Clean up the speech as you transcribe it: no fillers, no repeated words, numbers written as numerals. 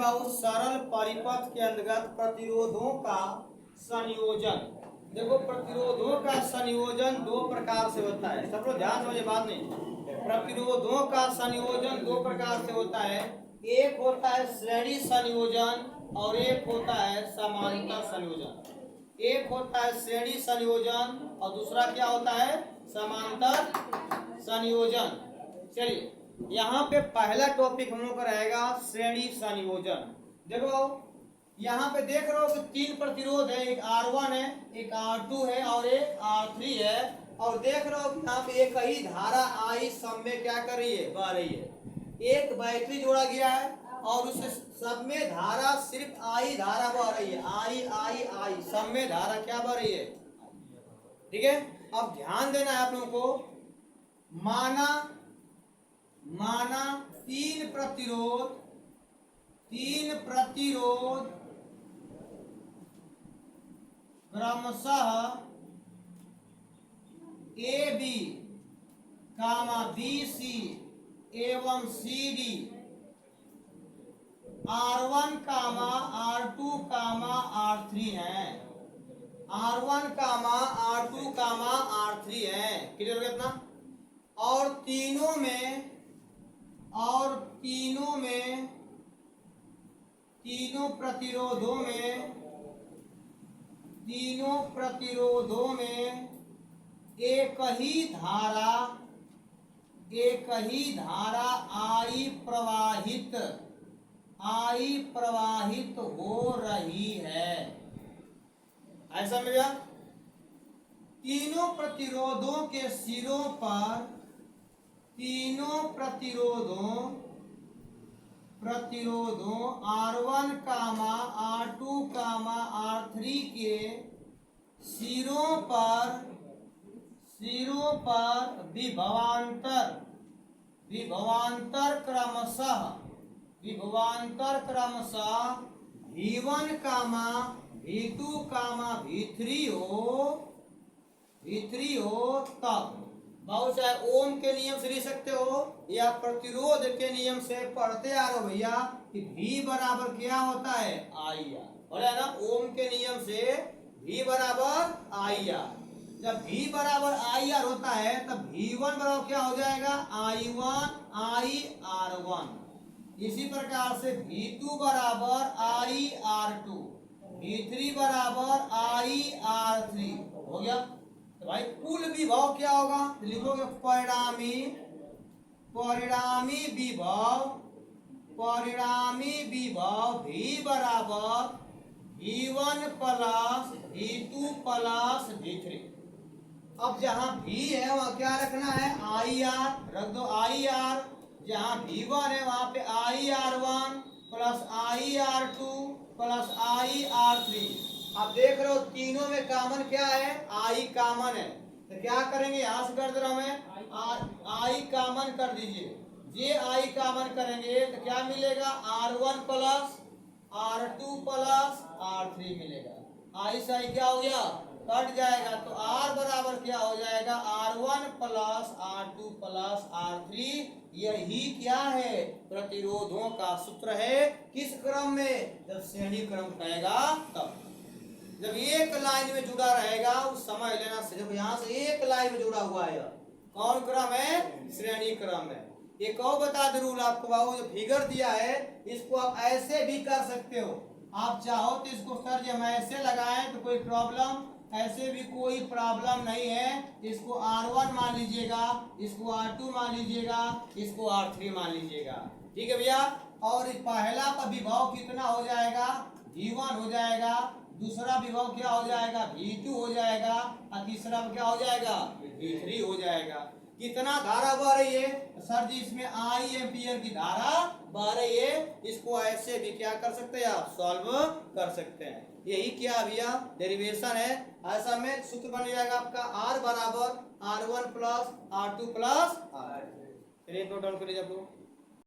बाबू सरल परिपथ के अंतर्गत प्रतिरोधों का संयोजन। देखो प्रतिरोधों का संयोजन दो प्रकार से होता है। सब लोग ध्यान समझे बात नहीं। प्रतिरोधों का संयोजन दो प्रकार से होता है। एक होता है श्रेणी संयोजन और एक होता है समांतर संयोजन। एक होता है श्रेणी संयोजन और दूसरा क्या होता है, समांतर संयोजन। चलिए यहाँ पे पहला टॉपिक हम लोग का रहेगा श्रेणी संयोजन। देखो यहाँ पे देख रहे हो कि तीन प्रतिरोध है, एक R1 है, एक R2 है और एक R3 है। और देख रहे हो कि यहाँ पे एक ही धारा I सब में क्या कर रही है, बह रही है। एक बैटरी जोड़ा गया है और उस सब में धारा सिर्फ I धारा बह रही है। I सब में धारा क्या बह रही है, ठीक है। अब ध्यान देना है आप लोगों को। माना तीन प्रतिरोध क्रमशः AB, BC एवं CD R1, R2, R3 है। R1, R2, R3 है। क्लियर हो गया इतना। और तीनों में तीनों प्रतिरोधों में एक ही धारा I प्रवाहित हो रही है। ऐसा मिल गया। तीनों प्रतिरोधों के सिरों पर प्रतिरोधों R1, R2, R3 के सिरों पर विभवांतर क्रमशः V1, V2, V3 हो तब। बहुत चाहे ओम के नियम से लिख सकते हो या प्रतिरोध के नियम से पढ़ते आ रहे हो भैया कि V बराबर क्या होता है, IR। बोले ना, ओम के नियम से V बराबर IR। जब V बराबर IR होता है तब V1 बराबर क्या हो जाएगा, IR1। इसी प्रकार से V2 बराबर IR2, V3 बराबर IR3 हो गया। तो भाई कुल विभव क्या होगा, लिखोगे परिणामी विभव V बराबर V1 plus V2 plus V3। अब जहां V है वहां क्या रखना है, IR रख दो। IR जहां V1 है वहां पे IR1 plus IR2 plus IR3। आप देख रहे हो तीनों में कॉमन क्या है, I कॉमन है। तो क्या करेंगे, यहां से कर दे रहा हूं मैं, I कॉमन कर दीजिए। ये I कॉमन करेंगे तो क्या मिलेगा, R1 plus R2 plus R3 मिलेगा। I से I क्या हो गया, कट जाएगा। तो R बराबर क्या हो जाएगा, R1 plus R2 plus R3। यही क्या है, प्रतिरोधों का सूत्र है। किस क्रम में, जब श्रेणी क्रम रहेगा तब। जब एक लाइन में जुड़ा रहेगा उस समय लेना, सिर्फ यहाँ से एक लाइन में जुड़ा हुआ है। कौन क्रम है, श्रेणी क्रम है। एक और बता दे रूल आपको बाबू, जो फिगर दिया है इसको आप ऐसे भी कर सकते हो। आप चाहो तो इसको सर जी हम ऐसे लगाएं तो कोई प्रॉब्लम, ऐसे भी कोई प्रॉब्लम नहीं है। इसको R1 मान लीजिएगा, इसको R2 मान लीजिएगा, इसको R3 मान लीजिएगा, ठीक है भैया। और इस पहला का विभव कितना हो जाएगा, V1 हो जाएगा। दूसरा विभव क्या हो जाएगा, V2 हो जाएगा। और तीसरा क्या हो जाएगा, V3 हो जाएगा। कितना धारा बह रही है, सर जी इसमें I एम्पियर की धारा बह रही है। इसको ऐसे भी क्या कर सकते हैं, आप सॉल्व कर सकते हैं। यही क्या भैया डेरिवेशन है। ऐसा में सूत्र बन जाएगा आपका R बराबर R1 plus R2 plus R। Note down कर लीजिए आप लोग।